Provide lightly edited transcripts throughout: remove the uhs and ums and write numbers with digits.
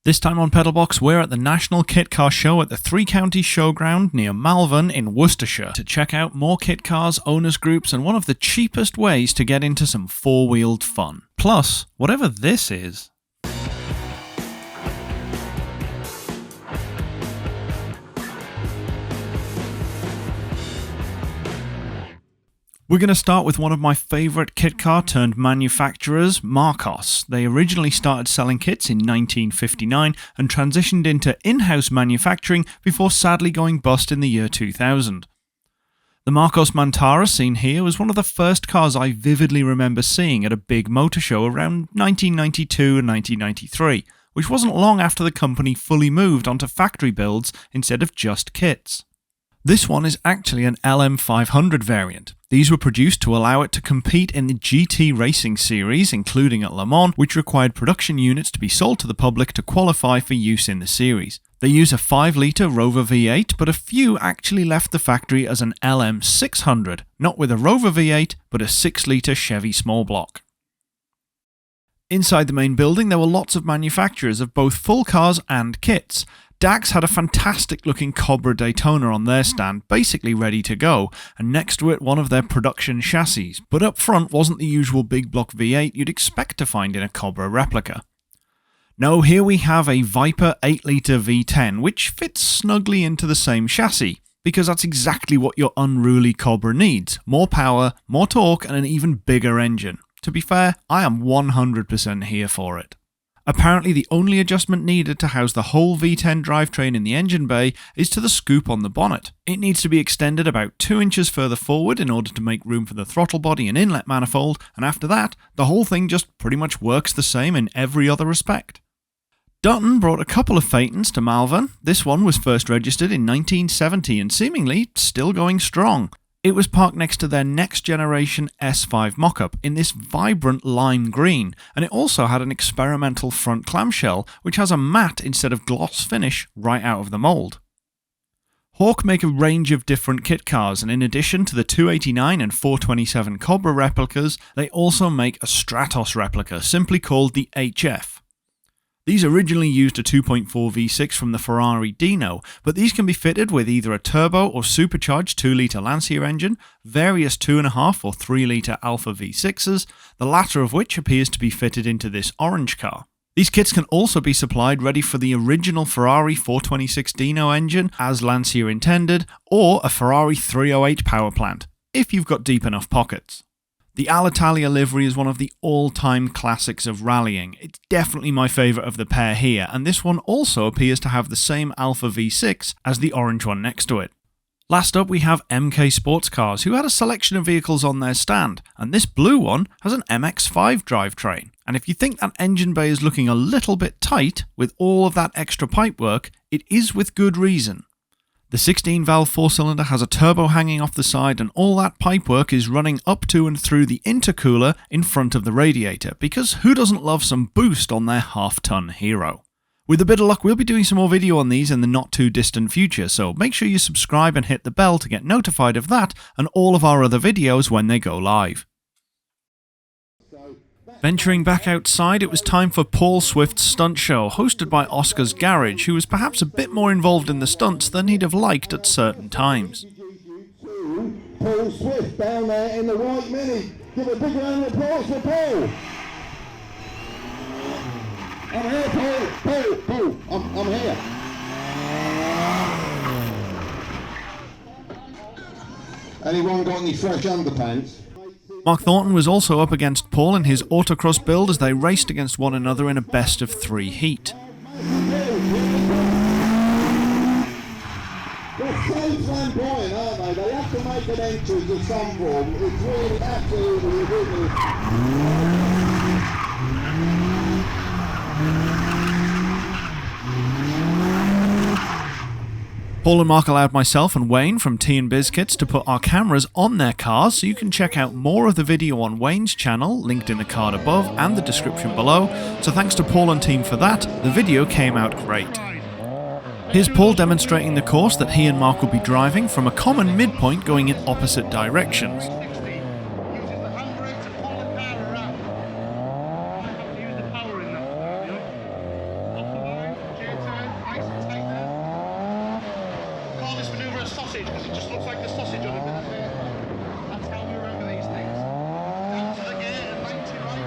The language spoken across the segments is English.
This time on PedalBox, we're at the National Kit Car Show at the Three Counties Showground near Malvern in Worcestershire to check out more kit cars, owners groups, and one of the cheapest ways to get into some four-wheeled fun. Plus, whatever this is. We're going to start with one of my favourite kit car turned manufacturers, Marcos. They originally started selling kits in 1959 and transitioned into in-house manufacturing before sadly going bust in the year 2000. The Marcos Mantara seen here was one of the first cars I vividly remember seeing at a big motor show around 1992 and 1993, which wasn't long after the company fully moved onto factory builds instead of just kits. This one is actually an LM500 variant. These were produced to allow it to compete in the GT racing series, including at Le Mans, which required production units to be sold to the public to qualify for use in the series. They use a 5-litre Rover V8, but a few actually left the factory as an LM600, not with a Rover V8, but a 6-litre Chevy small block. Inside the main building, there were lots of manufacturers of both full cars and kits. Dax had a fantastic looking Cobra Daytona on their stand, basically ready to go, and next to it one of their production chassis, but up front wasn't the usual big block V8 you'd expect to find in a Cobra replica. No, here we have a Viper 8-litre V10, which fits snugly into the same chassis, because that's exactly what your unruly Cobra needs: more power, more torque, and an even bigger engine. To be fair, I am 100% here for it. Apparently the only adjustment needed to house the whole V10 drivetrain in the engine bay is to the scoop on the bonnet. It needs to be extended about 2 inches further forward in order to make room for the throttle body and inlet manifold, and after that, the whole thing just pretty much works the same in every other respect. Dutton brought a couple of Phaetons to Malvern. This one was first registered in 1970 and seemingly still going strong. It was parked next to their next generation S5 mock-up in this vibrant lime green, and it also had an experimental front clamshell which has a matte instead of gloss finish right out of the mould. Hawk make a range of different kit cars, and in addition to the 289 and 427 Cobra replicas, they also make a Stratos replica simply called the HF. These originally used a 2.4 V6 from the Ferrari Dino, but these can be fitted with either a turbo or supercharged 2-litre Lancia engine, various 2.5 or 3-litre Alpha V6s, the latter of which appears to be fitted into this orange car. These kits can also be supplied ready for the original Ferrari 426 Dino engine, as Lancia intended, or a Ferrari 308 power plant, if you've got deep enough pockets. The Alitalia livery is one of the all-time classics of rallying. It's definitely my favourite of the pair here, and this one also appears to have the same Alpha V6 as the orange one next to it. Last up we have MK Sports Cars, who had a selection of vehicles on their stand, and this blue one has an MX-5 drivetrain. And if you think that engine bay is looking a little bit tight with all of that extra pipework, it is with good reason. The 16-valve 4-cylinder has a turbo hanging off the side, and all that pipework is running up to and through the intercooler in front of the radiator, because who doesn't love some boost on their half-ton hero? With a bit of luck, we'll be doing some more video on these in the not-too-distant future, so make sure you subscribe and hit the bell to get notified of that and all of our other videos when they go live. Venturing back outside, it was time for Paul Swift's Stunt Show, hosted by Oscar's Garage, who was perhaps a bit more involved in the stunts than he'd have liked at certain times. Paul Swift down there in the white Mini. Give a big round of applause for Paul. I'm here, Paul. I'm here. Anyone got any fresh underpants? Mark Thornton was also up against Paul in his autocross build as they raced against one another in a best-of-3 heat. They're so flamboyant, aren't they? They have to make an entrance of some form. It's really absolutely ridiculous. Paul and Mark allowed myself and Wayne from teanbizz-kits to put our cameras on their cars, so you can check out more of the video on Wayne's channel, linked in the card above and the description below. So thanks to Paul and team for that, the video came out great. Here's Paul demonstrating the course that he and Mark will be driving from a common midpoint going in opposite directions. because it just looks like a sausage on a bit of paper. That's how we remember these things. Down to the gate and 90 right.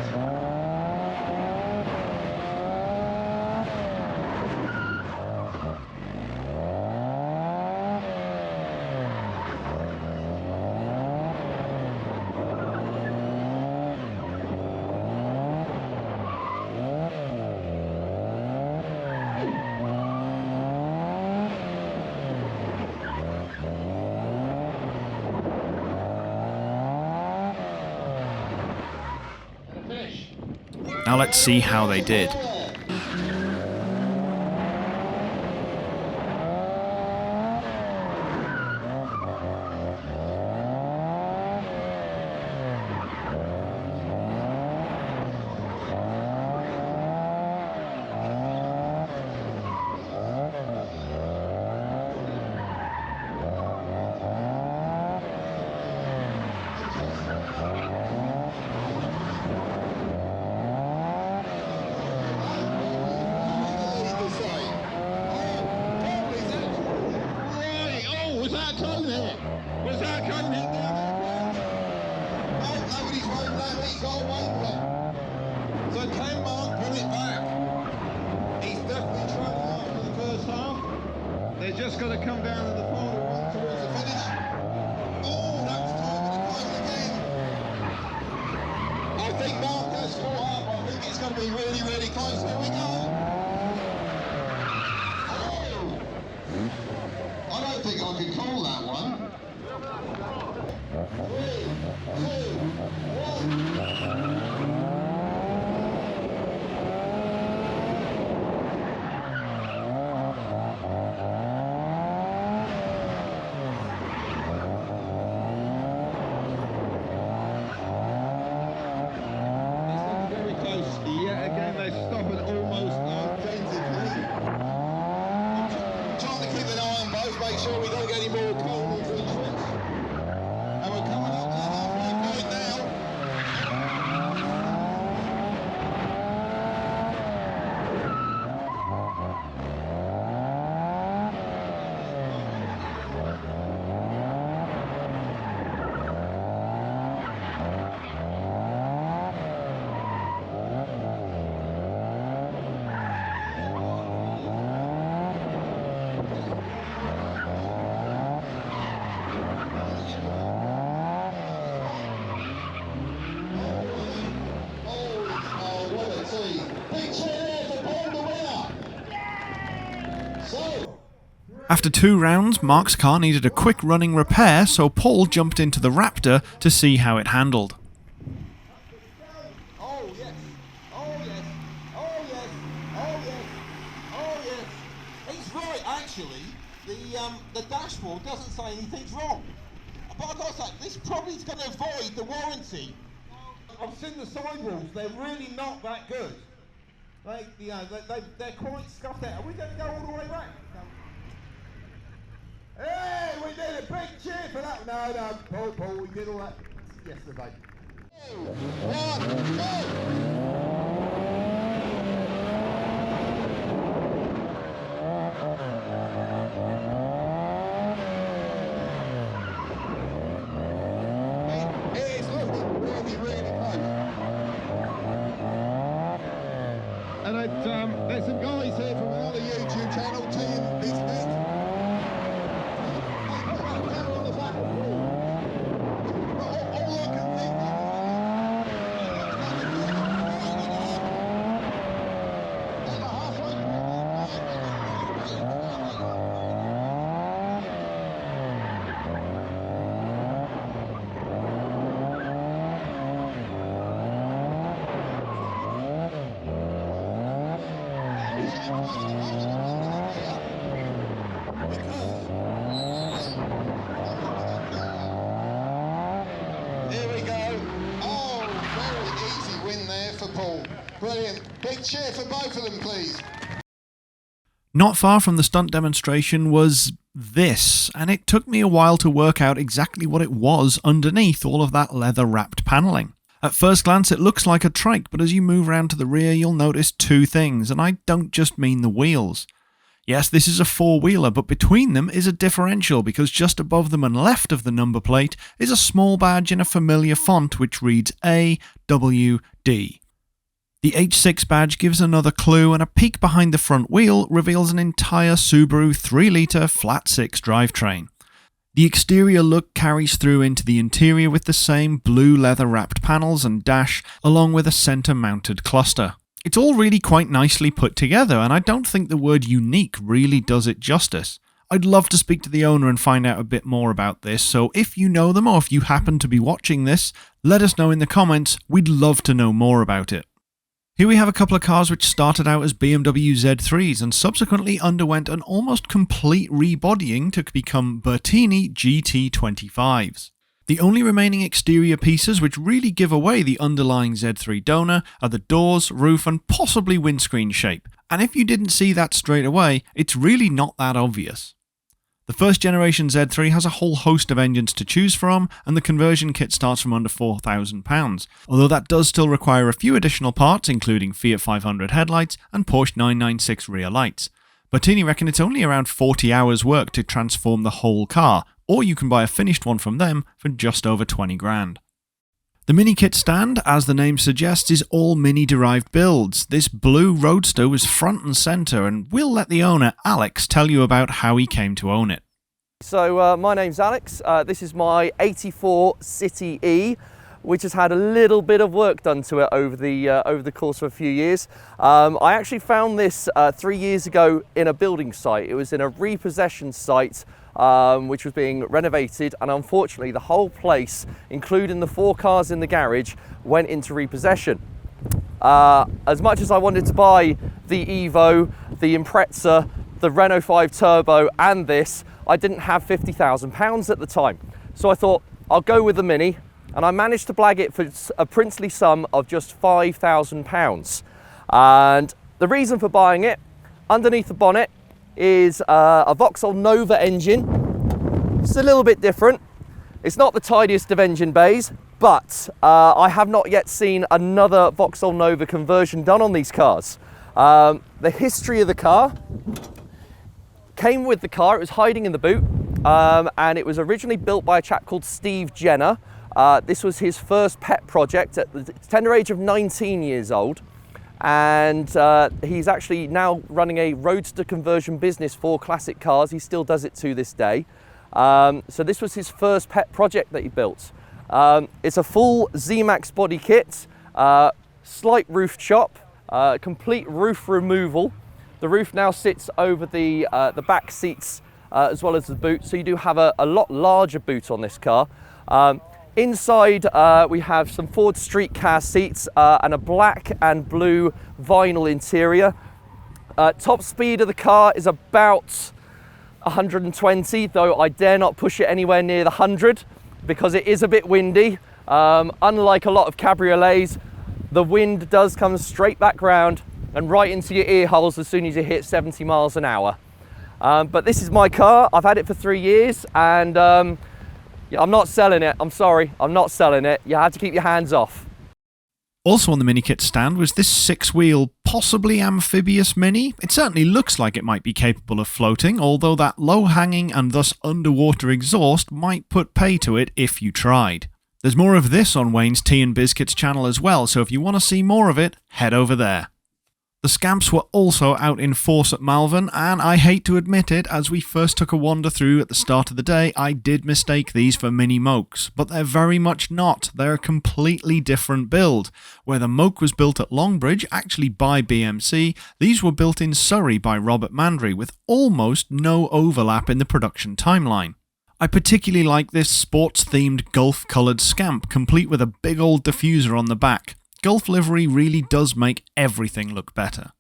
Now let's see how they did. Was that a cone hit there? Oh, nobody's won't let me go away. So can Mark pull it back? He's definitely trying after the first half. They're just going to come down in the final run towards the finish. Oh, that's time to again. I think Mark has caught up. I think it's going to be really, really close. Here we go. Oh, I don't think I can call that one. 3, 2, 1. Make sure we don't get any more cold into the trips. And we're coming up to the halfway point now. After 2 rounds, Mark's car needed a quick running repair, so Paul jumped into the Raptor to see how it handled. Oh yes, oh yes, oh yes, oh yes, oh yes. He's right actually. The dashboard doesn't say anything's wrong. But I've got to say, this probably is going to avoid the warranty. I've seen the sidewalls, they're really not that good. They're quite scuffed out. Are we going to go all the way back? No. Hey, we did a big cheer for that. No, Paul, we did all that yesterday. 2, 1, go! It's looking really, really close. And there's some guys here from another YouTube channel, teanbizz-kits. Here we go. Oh, very easy win there for Paul. Brilliant. Big cheer for both of them, please. Not far from the stunt demonstration was this, and it took me a while to work out exactly what it was underneath all of that leather-wrapped panelling. At first glance it looks like a trike, but as you move around to the rear you'll notice 2 things, and I don't just mean the wheels. Yes, this is a four-wheeler, but between them is a differential because just above them and left of the number plate is a small badge in a familiar font which reads AWD. The H6 badge gives another clue, and a peek behind the front wheel reveals an entire Subaru 3-litre flat-six drivetrain. The exterior look carries through into the interior with the same blue leather-wrapped panels and dash, along with a centre-mounted cluster. It's all really quite nicely put together, and I don't think the word unique really does it justice. I'd love to speak to the owner and find out a bit more about this, so if you know them or if you happen to be watching this, let us know in the comments. We'd love to know more about it. Here we have a couple of cars which started out as BMW Z3s and subsequently underwent an almost complete rebodying to become Bertini GT25s. The only remaining exterior pieces which really give away the underlying Z3 donor are the doors, roof and possibly windscreen shape, and if you didn't see that straight away, it's really not that obvious. The first generation Z3 has a whole host of engines to choose from, and the conversion kit starts from under £4,000, although that does still require a few additional parts including Fiat 500 headlights and Porsche 996 rear lights. Bertini reckon it's only around 40 hours work to transform the whole car, or you can buy a finished one from them for just over 20 grand. The mini kit stand, as the name suggests, is all mini-derived builds. This blue Roadster was front and centre, and we'll let the owner, Alex, tell you about how he came to own it. So my name's Alex. This is my 84 City E, which has had a little bit of work done to it over the course of a few years. I actually found this 3 years ago in a building site. It was in a repossession site which was being renovated, and unfortunately the whole place, including the 4 cars in the garage, went into repossession. As much as I wanted to buy the Evo, the Impreza, the Renault 5 Turbo and this, I didn't have £50,000 at the time. So I thought I'll go with the Mini, and I managed to blag it for a princely sum of just £5,000. And the reason for buying it, underneath the bonnet is a Vauxhall Nova engine. It's a little bit different. It's not the tidiest of engine bays, but I have not yet seen another Vauxhall Nova conversion done on these cars. The history of the car came with the car. It was hiding in the boot, and it was originally built by a chap called Steve Jenner. This was his first pet project at the tender age of 19 years old. And he's actually now running a roadster conversion business for classic cars. He still does it to this day. So this was his first pet project that he built. It's a full Z-Max body kit, slight roof chop, complete roof removal. The roof now sits over the back seats as well as the boot, so you do have a lot larger boot on this car. Inside we have some Ford street car seats and a black and blue vinyl interior. Top speed of the car is about 120, though I dare not push it anywhere near the 100 because it is a bit windy. Unlike a lot of cabriolets, the wind does come straight back round and right into your ear holes as soon as you hit 70 miles an hour. But this is my car. I've had it for 3 years, and yeah, I'm not selling it. I'm sorry, I'm not selling it. You have to keep your hands off. Also on the mini kit stand was this 6-wheel, possibly amphibious Mini. It certainly looks like it might be capable of floating, although that low-hanging and thus underwater exhaust might put pay to it if you tried. There's more of this on Wayne's teanbizz-kits channel as well, so if you want to see more of it, head over there. The Scamps were also out in force at Malvern, and I hate to admit it, as we first took a wander through at the start of the day, I did mistake these for Mini Mokes, but they're very much not. They're a completely different build. Where the Moke was built at Longbridge, actually by BMC, these were built in Surrey by Robert Mandry, with almost no overlap in the production timeline. I particularly like this sports-themed Gulf-coloured Scamp, complete with a big old diffuser on the back. Gulf livery really does make everything look better.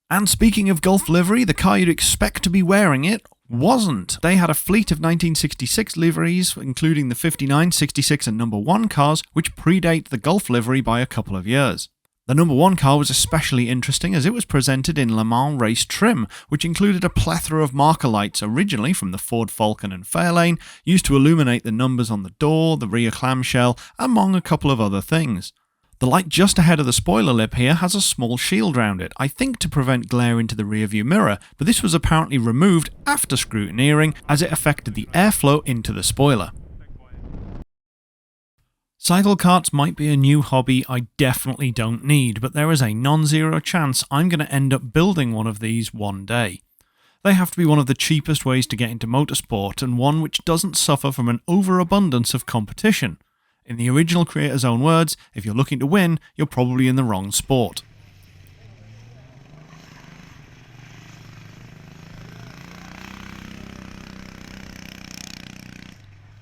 And speaking of Gulf livery, the car you'd expect to be wearing it wasn't. They had a fleet of 1966 liveries, including the 59, 66 and number 1 cars, which predate the Gulf livery by a couple of years. The number 1 car was especially interesting as it was presented in Le Mans race trim, which included a plethora of marker lights originally from the Ford Falcon and Fairlane, used to illuminate the numbers on the door, the rear clamshell, among a couple of other things. The light just ahead of the spoiler lip here has a small shield around it, I think to prevent glare into the rearview mirror, but this was apparently removed after scrutineering as it affected the airflow into the spoiler. Cycle karts might be a new hobby I definitely don't need, but there is a non-zero chance I'm going to end up building one of these one day. They have to be one of the cheapest ways to get into motorsport, and one which doesn't suffer from an overabundance of competition. In the original creator's own words, if you're looking to win, you're probably in the wrong sport.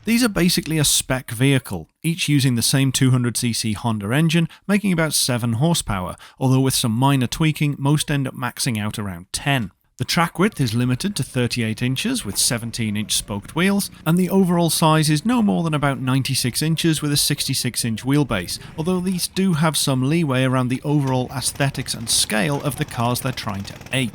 These are basically a spec vehicle, each using the same 200cc Honda engine, making about 7 horsepower, although with some minor tweaking, most end up maxing out around 10. The track width is limited to 38 inches with 17-inch spoked wheels, and the overall size is no more than about 96 inches with a 66-inch wheelbase, although these do have some leeway around the overall aesthetics and scale of the cars they're trying to ape.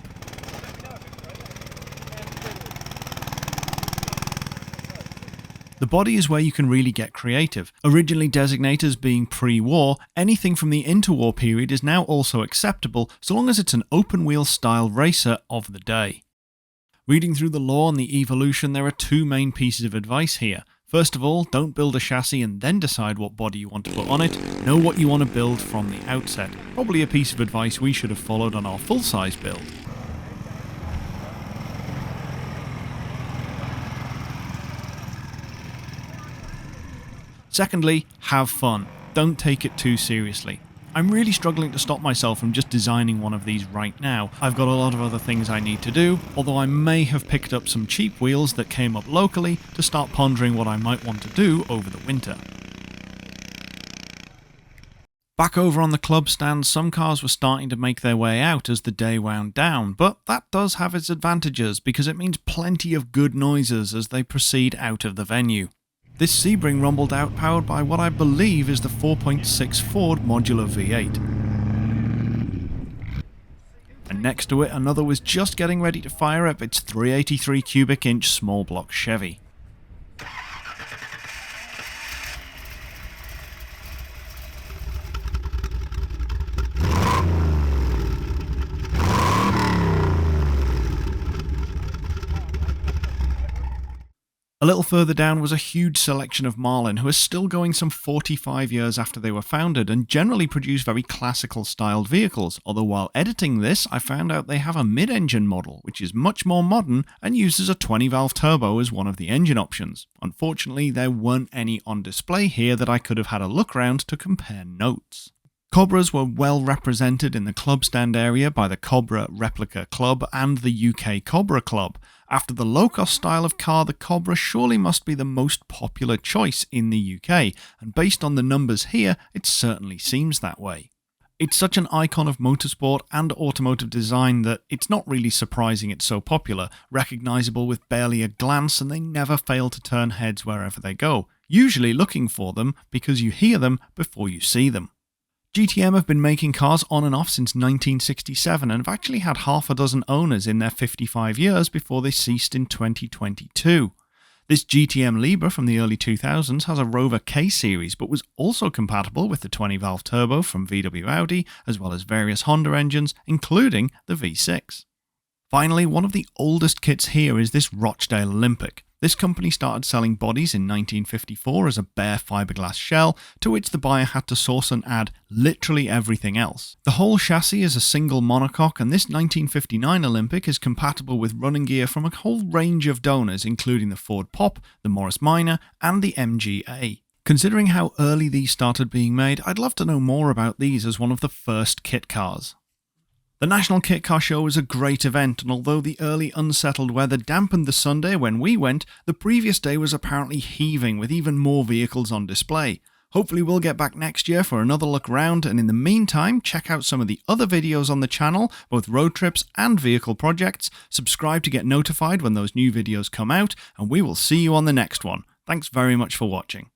The body is where you can really get creative. Originally designated as being pre-war, anything from the interwar period is now also acceptable so long as it's an open-wheel style racer of the day. Reading through the lore on the evolution, there are 2 main pieces of advice here. First of all, don't build a chassis and then decide what body you want to put on it. Know what you want to build from the outset. Probably a piece of advice we should have followed on our full-size build. Secondly, have fun. Don't take it too seriously. I'm really struggling to stop myself from just designing one of these right now. I've got a lot of other things I need to do, although I may have picked up some cheap wheels that came up locally to start pondering what I might want to do over the winter. Back over on the club stand, some cars were starting to make their way out as the day wound down, but that does have its advantages because it means plenty of good noises as they proceed out of the venue. This Sebring rumbled out powered by what I believe is the 4.6 Ford modular V8. And next to it, another was just getting ready to fire up its 383 cubic inch small block Chevy. A little further down was a huge selection of Marlin, who are still going some 45 years after they were founded and generally produce very classical styled vehicles, although while editing this I found out they have a mid-engine model which is much more modern and uses a 20-valve turbo as one of the engine options. Unfortunately there weren't any on display here that I could have had a look round to compare notes. Cobras were well represented in the club stand area by the Cobra Replica Club and the UK Cobra Club. After the low-cost style of car, the Cobra surely must be the most popular choice in the UK, and based on the numbers here, it certainly seems that way. It's such an icon of motorsport and automotive design that it's not really surprising it's so popular, recognisable with barely a glance, and they never fail to turn heads wherever they go, usually looking for them because you hear them before you see them. GTM have been making cars on and off since 1967 and have actually had half a dozen owners in their 55 years before they ceased in 2022. This GTM Libra from the early 2000s has a Rover K series but was also compatible with the 20-valve turbo from VW Audi as well as various Honda engines including the V6. Finally, one of the oldest kits here is this Rochdale Olympic. This company started selling bodies in 1954 as a bare fiberglass shell, to which the buyer had to source and add literally everything else. The whole chassis is a single monocoque, and this 1959 Olympic is compatible with running gear from a whole range of donors, including the Ford Pop, the Morris Minor, and the MGA. Considering how early these started being made, I'd love to know more about these as one of the first kit cars. The National Kit Car Show was a great event, and although the early unsettled weather dampened the Sunday when we went, the previous day was apparently heaving with even more vehicles on display. Hopefully we'll get back next year for another look round, and in the meantime check out some of the other videos on the channel, both road trips and vehicle projects. Subscribe to get notified when those new videos come out, and we will see you on the next one. Thanks very much for watching.